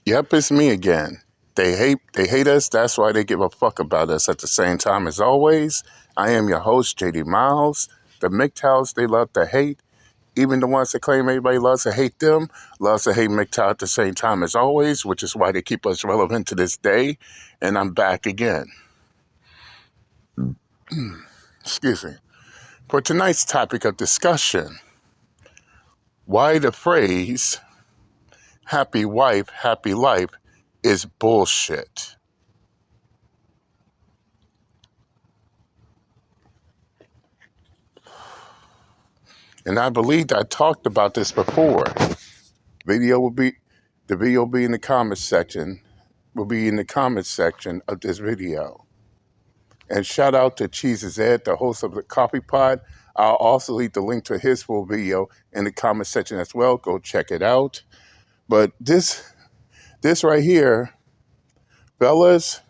Yep, it's me again. They hate us, that's why they give a fuck about us at the same time. As always, I am your host, JD Miles. The MGTOWs they love to hate. Even the ones that claim everybody loves to hate them, loves to hate MGTOW at the same time as always, which is why they keep us relevant to this day. And I'm back again. Excuse me. For tonight's topic of discussion, why the phrase happy wife, happy life is bullshit. And I believe I talked about this before. Video will be the video will be in the comments section. Will be in the comments section of this video. And shout out to Cheese's Ed, the host of the Coffee Pod. I'll also leave the link to his full video in the comment section as well. Go check it out. But this right here, fellas,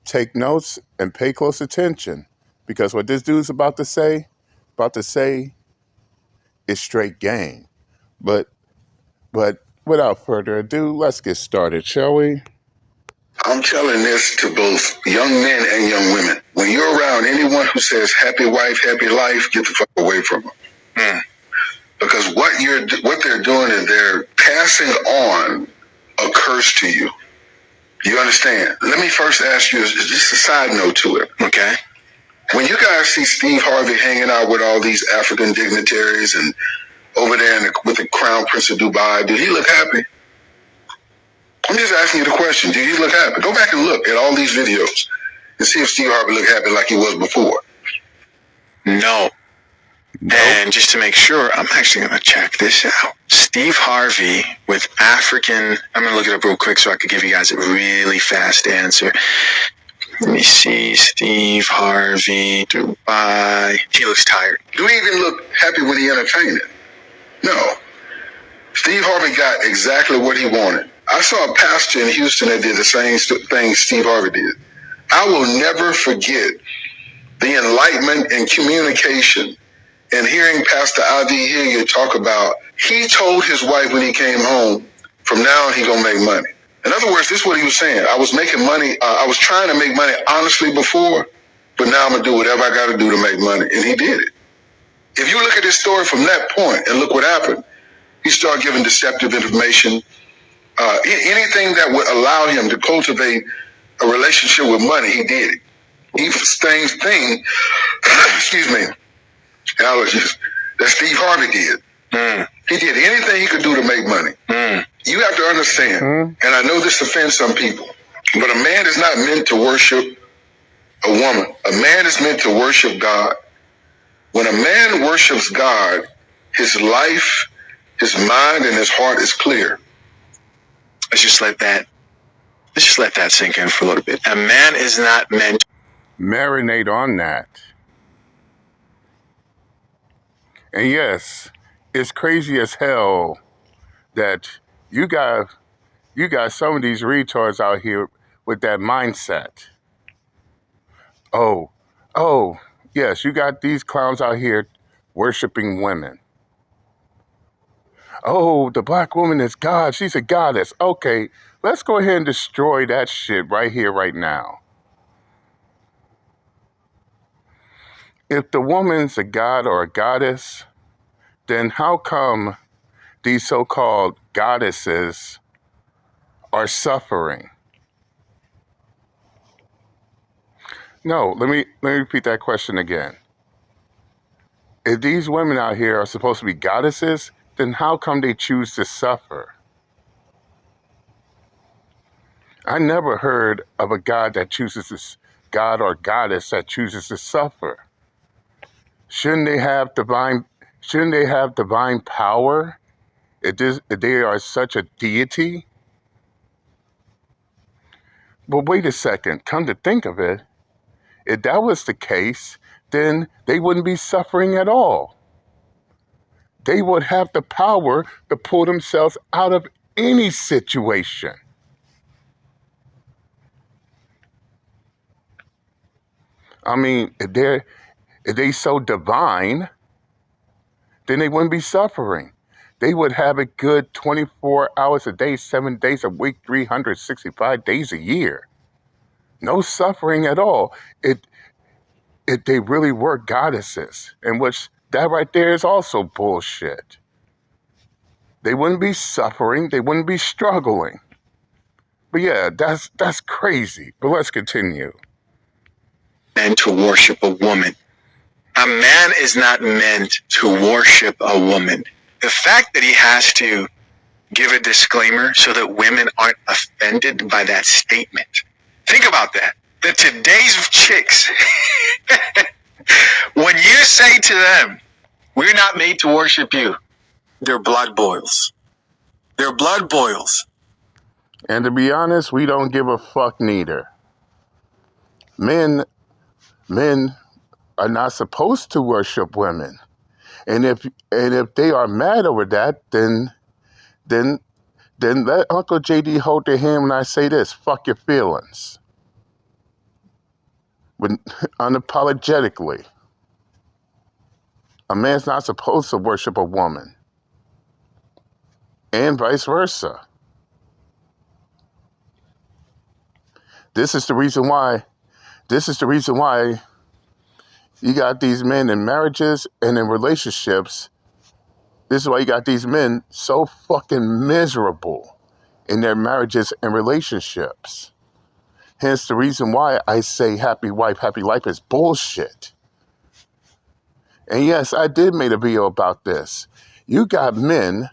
take notes and pay close attention, because what this dude's about to say is straight game. But without further ado, let's get started, shall we? I'm telling this to both young men and young women. When you're around anyone who says happy wife, happy life, get the fuck away from them. Because what they're doing is they're passing on a curse to you. You understand? Let me first ask you just a side note to it. Okay. When you guys see Steve Harvey hanging out with all these African dignitaries and over there with the Crown Prince of Dubai, did he look happy? I'm just asking you the question. Do you look happy? Go back and look at all these videos and see if Steve Harvey looked happy like he was before. No. And just to make sure, I'm actually going to check this out. Steve Harvey with African, I'm going to look it up real quick so I could give you guys a really fast answer. Let me see. Steve Harvey, Dubai. He looks tired. Do he even look happy when he entertaining? No. Steve Harvey got exactly what he wanted. I saw a pastor in Houston that did the same thing Steve Harvey did. I will never forget the enlightenment and communication and hearing Pastor Adi Hilliard talk about, he told his wife when he came home, from now on he gonna make money. In other words, this is what he was saying. I was making money, I was trying to make money honestly before, but now I'm gonna do whatever I gotta do to make money. And he did it. If you look at his story from that point and look what happened, he started giving deceptive information. Anything that would allow him to cultivate a relationship with money, he did it. He same thing, excuse me, allergies, that Steve Harvey did. He did anything he could do to make money. You have to understand, and I know this offends some people, but a man is not meant to worship a woman. A man is meant to worship God. When a man worships God, his life, his mind, and his heart is clear. Let's just let that sink in for a little bit. A man is not meant to marinate on that. And yes, it's crazy as hell that you got some of these retards out here with that mindset. Oh, yes, you got these clowns out here worshiping women. Oh, the black woman is God. She's a goddess. Okay, let's go ahead and destroy that shit right here, right now. If the woman's a god or a goddess, then how come these so-called goddesses are suffering? No, let me repeat that question again. If these women out here are supposed to be goddesses, then how come they choose to suffer? I never heard of a god or goddess that chooses to suffer. Shouldn't they have divine power if they are such a deity? But wait a second, come to think of it, if that was the case, then they wouldn't be suffering at all. They would have the power to pull themselves out of any situation. I mean, if they so divine, then they wouldn't be suffering. they would have it good 24 hours a day, 7 days a week, 365 days a year. No suffering at all. They really were goddesses, in which that right there is also bullshit. They wouldn't be suffering. They wouldn't be struggling. But yeah, that's crazy. But let's continue. And to worship a woman. A man is not meant to worship a woman. The fact that he has to give a disclaimer so that women aren't offended by that statement. Think about that. That today's chicks, when you say to them, we're not made to worship you, their blood boils. Their blood boils. And to be honest, we don't give a fuck neither. Men are not supposed to worship women. And if they are mad over that, then let Uncle JD hold their hand when I say this, fuck your feelings. When, unapologetically. A man's not supposed to worship a woman. And vice versa. This is the reason why you got these men in marriages and in relationships. This is why you got these men so fucking miserable in their marriages and relationships. Hence the reason why I say happy wife, happy life is bullshit. And yes, I did make a video about this. You got married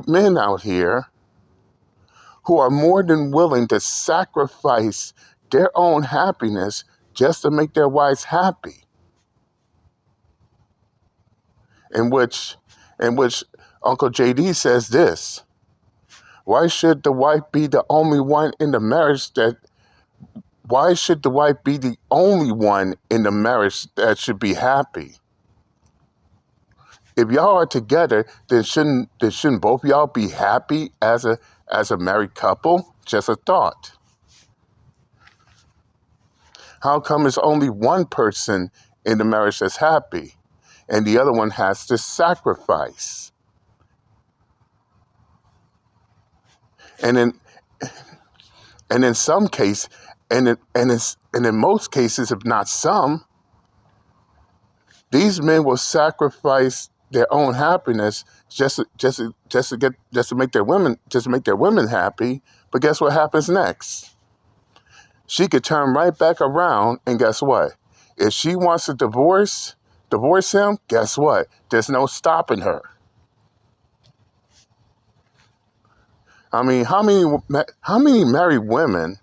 men out here who are more than willing to sacrifice their own happiness just to make their wives happy. In which Uncle JD says this: why should the wife be the only one in the marriage that should be happy? If y'all are together, then shouldn't both y'all be happy as a married couple? Just a thought. How come it's only one person in the marriage that's happy and the other one has to sacrifice? And in some case, and in most cases, if not some, these men will sacrifice their own happiness just to make their women happy. But guess what happens next? She could turn right back around, and guess what? If she wants to divorce him, guess what? There's no stopping her. I mean, how many married women,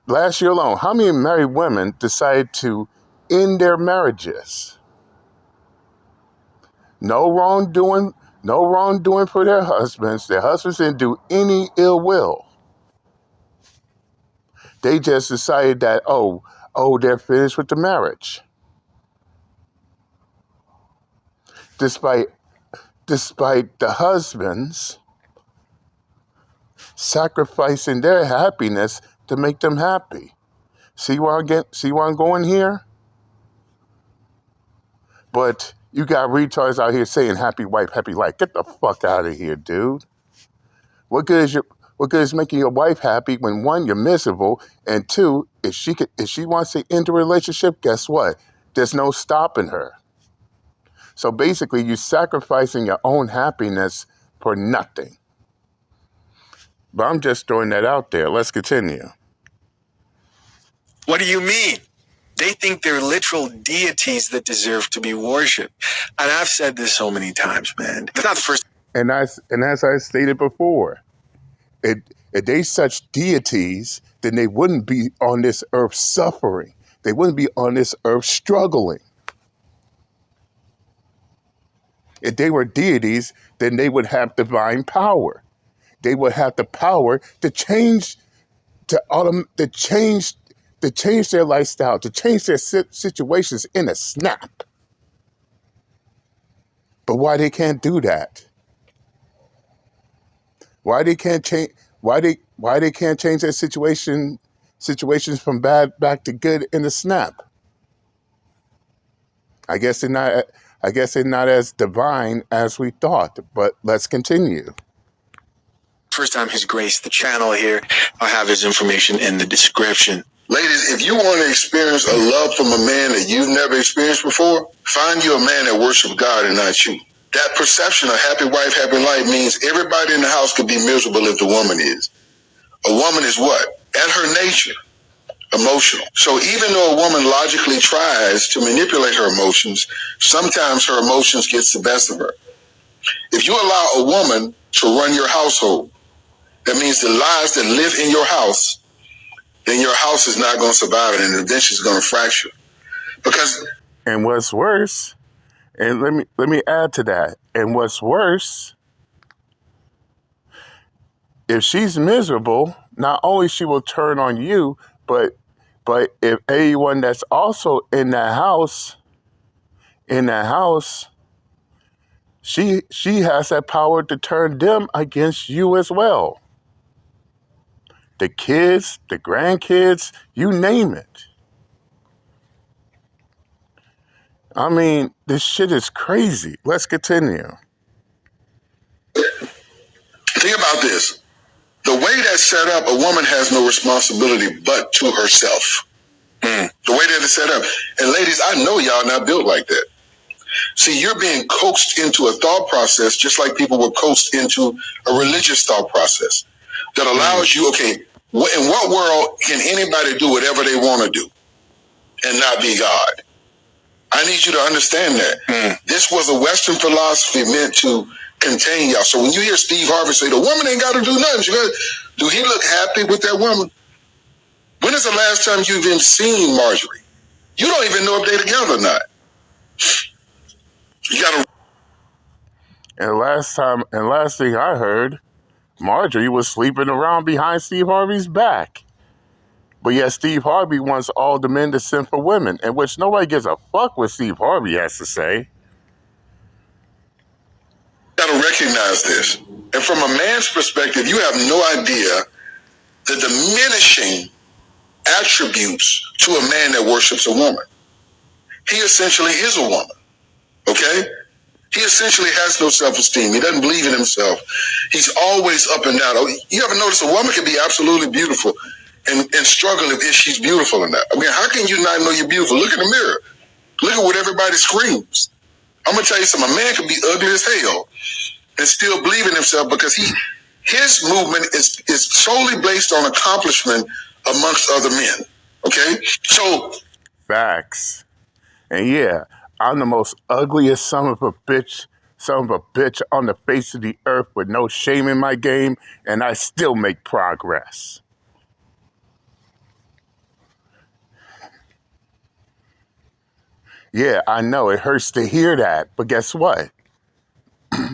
last year alone, how many married women decided to end their marriages? No wrongdoing for their husbands. Their husbands didn't do any ill will. They just decided that, they're finished with the marriage. Despite the husbands sacrificing their happiness to make them happy. See where I'm going here? But you got retards out here saying happy wife, happy life. Get the fuck out of here, dude. What good is making your wife happy when, one, you're miserable, and two, if she wants to end a relationship, guess what? There's no stopping her. So basically, you're sacrificing your own happiness for nothing. But I'm just throwing that out there. Let's continue. What do you mean? They think they're literal deities that deserve to be worshipped. And I've said this so many times, man. It's not the first. And as I stated before, if they such deities, then they wouldn't be on this earth suffering. They wouldn't be on this earth struggling. If they were deities, then they would have divine power. They would have the power to change their lifestyle, to change their situations in a snap. But why they can't do that? Why they can't change? Why they can't change their situations from bad back to good in a snap? I guess they're not I guess they're not as divine as we thought, but let's continue. First time he's graced the channel here. I'll have his information in the description. Ladies, if you want to experience a love from a man that you've never experienced before, find you a man that worships God and not you. That perception of happy wife, happy life means everybody in the house could be miserable if the woman is. A woman is what? At her nature, emotional. So even though a woman logically tries to manipulate her emotions, sometimes her emotions gets the best of her. If you allow a woman to run your household, that means the lies that live in your house, then your house is not going to survive it, and eventually it's going to fracture. And what's worse, and let me add to that. And what's worse, if she's miserable, not only she will turn on you, but if anyone that's also in that house, she has that power to turn them against you as well. The kids, the grandkids, you name it. I mean, this shit is crazy. Let's continue. Think about this. The way that's set up, a woman has no responsibility but to herself. The way that it's set up. And ladies, I know y'all not built like that. See, you're being coaxed into a thought process just like people were coaxed into a religious thought process that allows you, okay, in what world can anybody do whatever they want to do and not be God? I need you to understand that. This was a Western philosophy meant to contain y'all. So when you hear Steve Harvey say, the woman ain't got to do nothing, do he look happy with that woman? When is the last time you've even seen Marjorie? You don't even know if they're together or not. You gotta. And last thing I heard, Marjorie was sleeping around behind Steve Harvey's back. But yet Steve Harvey wants all the men to send for women, in which nobody gives a fuck what Steve Harvey has to say. You gotta recognize this. And from a man's perspective, you have no idea the diminishing attributes to a man that worships a woman. He essentially is a woman. Okay? He essentially has no self-esteem. He doesn't believe in himself. He's always up and down. You ever notice a woman can be absolutely beautiful and struggle if she's beautiful or not? I mean, how can you not know you're beautiful? Look in the mirror. Look at what everybody screams. I'm going to tell you something. A man can be ugly as hell and still believe in himself because his movement is solely based on accomplishment amongst other men. Okay? So. Facts. And yeah, I'm the most ugliest son of a bitch on the face of the earth with no shame in my game, and I still make progress. Yeah, I know, it hurts to hear that, but guess what?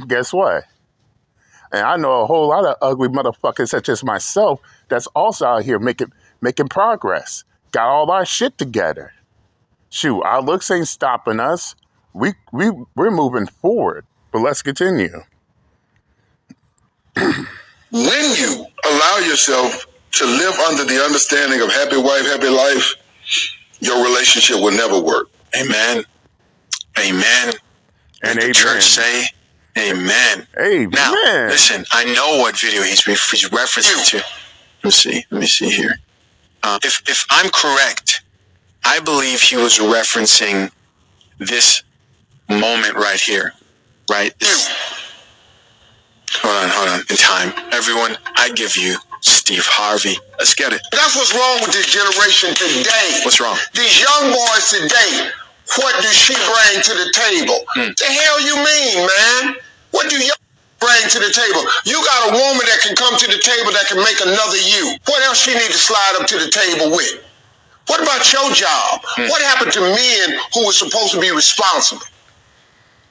Guess what? And I know a whole lot of ugly motherfuckers such as myself that's also out here making progress. Got all our shit together. Shoot, our looks ain't stopping us. We're moving forward. But let's continue. When you allow yourself to live under the understanding of happy wife, happy life, your relationship will never work. Amen. Amen. And the amen. Church say, amen. Amen. Now, listen, I know what video he's referencing to. Let me see here. If I'm correct, I believe he was referencing this moment right here, right? Hold on. In time. Everyone, I give you Steve Harvey. Let's get it. That's what's wrong with this generation today. What's wrong? These young boys today, what do she bring to the table? The hell you mean, man? What do you bring to the table? You got a woman that can come to the table that can make another you. What else she need to slide up to the table with? What about your job? What happened to men who were supposed to be responsible?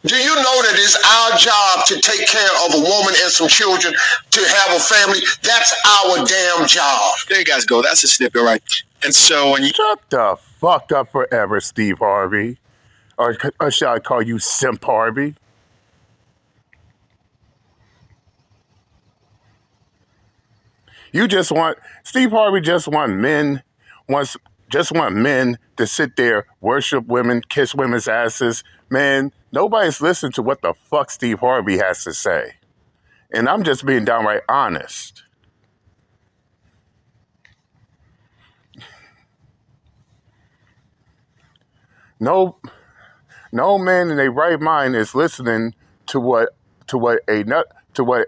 Do you know that it's our job to take care of a woman and some children, to have a family? That's our damn job. There you guys go. That's a snippet, right? And so when you... Shut the fuck up forever, Steve Harvey. Or shall I call you Simp Harvey? Steve Harvey just want men to sit there, worship women, kiss women's asses. Man, Nobody's listening to what the fuck Steve Harvey has to say. And I'm just being downright honest. No no man in their right mind is listening to what to what a nut to what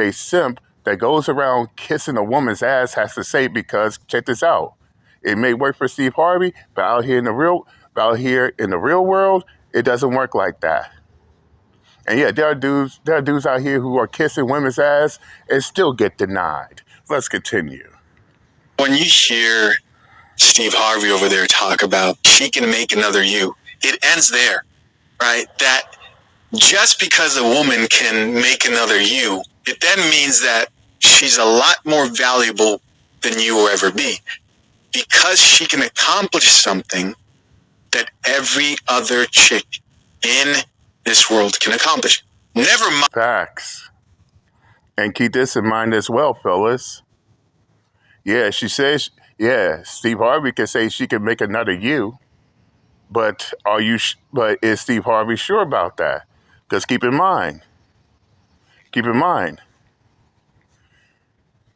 a simp that goes around kissing a woman's ass has to say, because check this out. It may work for Steve Harvey, but out here in the real world, it doesn't work like that. And yeah, there are dudes out here who are kissing women's ass and still get denied. Let's continue. When you hear Steve Harvey over there talk about she can make another you, it ends there, right? That just because a woman can make another you, it then means that she's a lot more valuable than you will ever be, because she can accomplish something that every other chick in this world can accomplish. Never mind. Facts. And keep this in mind as well, fellas. Yeah, she says, yeah, Steve Harvey can say she can make another you, but but is Steve Harvey sure about that? Because keep in mind,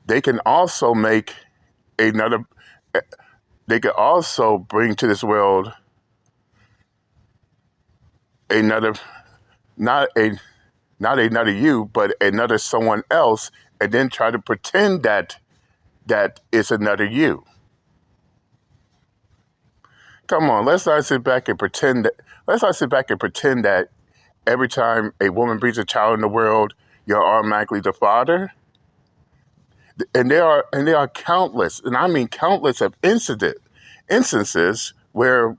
they can also make another. They can also bring to this world another, not another you, but another someone else, and then try to pretend that it's another you. Come on, let's not sit back and pretend that. Let's not sit back and pretend that every time a woman brings a child in the world, you're automatically the father. And there are countless, and I mean countless of instances where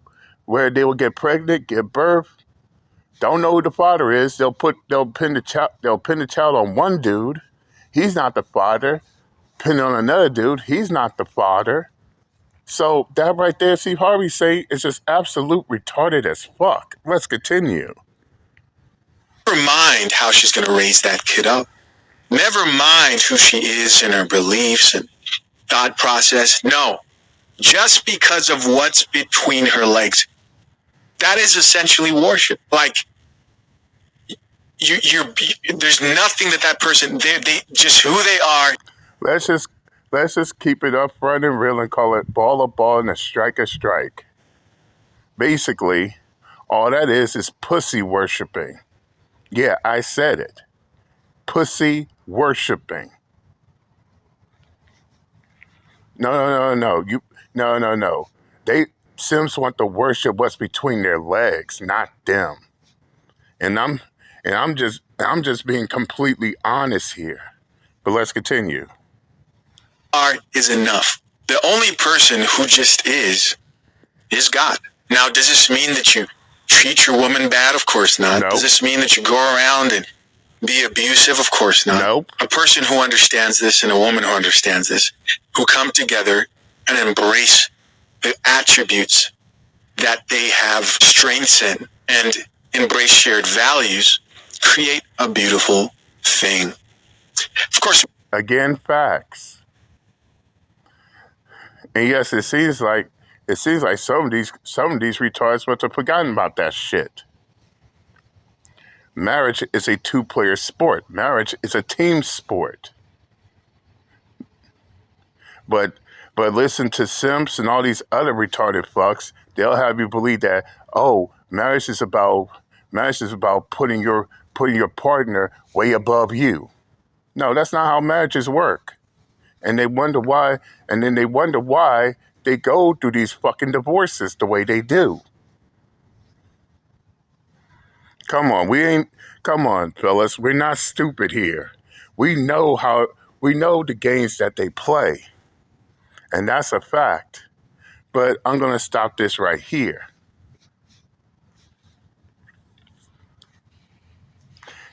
they will get pregnant, give birth, don't know who the father is. They'll pin the child on one dude. He's not the father. Pin it on another dude. He's not the father. So that right there, Steve Harvey say, is just absolute retarded as fuck. Let's continue. Never mind how she's going to raise that kid up. Never mind who she is and her beliefs and thought process. No, just because of what's between her legs. That is essentially worship. Like, there's nothing that person, they just who they are. Let's just keep it up front and real and call it ball a ball and a strike. Basically, all that is pussy worshiping. Yeah, I said it. Pussy worshiping. No. No. Sims want to worship what's between their legs, not them. And I'm just being completely honest here. But let's continue. Art is enough. The only person who just is God. Now, does this mean that you treat your woman bad? Of course not. Nope. Does this mean that you go around and be abusive? Of course not. Nope. A person who understands this and a woman who understands this, who come together and embrace the attributes that they have strengths in and embrace shared values, create a beautiful thing. Of course. Again, facts. And yes, it seems like some of these retards must have forgotten about that shit. Marriage is a two-player sport. Marriage is a team sport. But listen to Simps and all these other retarded fucks. They'll have you believe that, oh, marriage is about putting your partner way above you. No, that's not how marriages work. And they wonder why, they go through these fucking divorces the way they do. Come on, fellas, we're not stupid here. We know the games that they play. And that's a fact. But I'm going to stop this right here.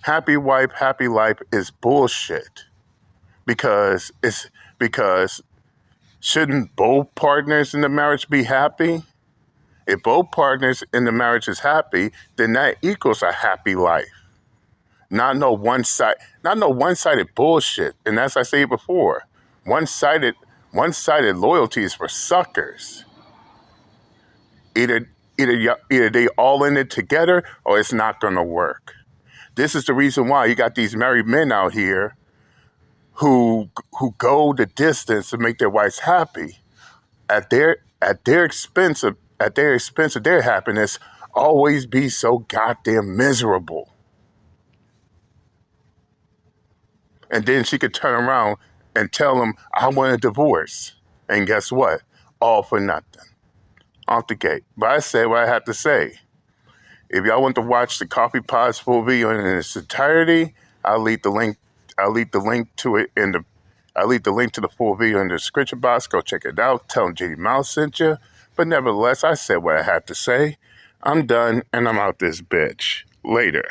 Happy wife, happy life is bullshit. Because shouldn't both partners in the marriage be happy? If both partners in the marriage is happy, then that equals a happy life. Not no one-sided bullshit. And as I said before, one-sided loyalty is for suckers. Either either they all in it together or it's not going to work. This is the reason why you got these married men out here who go the distance to make their wives happy at their expense of their happiness, always be so goddamn miserable. And then she could turn around and tell him, I want a divorce. And guess what? All for nothing. Off the gate. But I said what I have to say. If y'all want to watch the Coffee Pod's full video in its entirety, I'll leave the link to it in the I'll leave the link to the full video in the description box. Go check it out. Tell them JD Mouse sent you. But nevertheless, I said what I had to say. I'm done and I'm out this bitch. Later.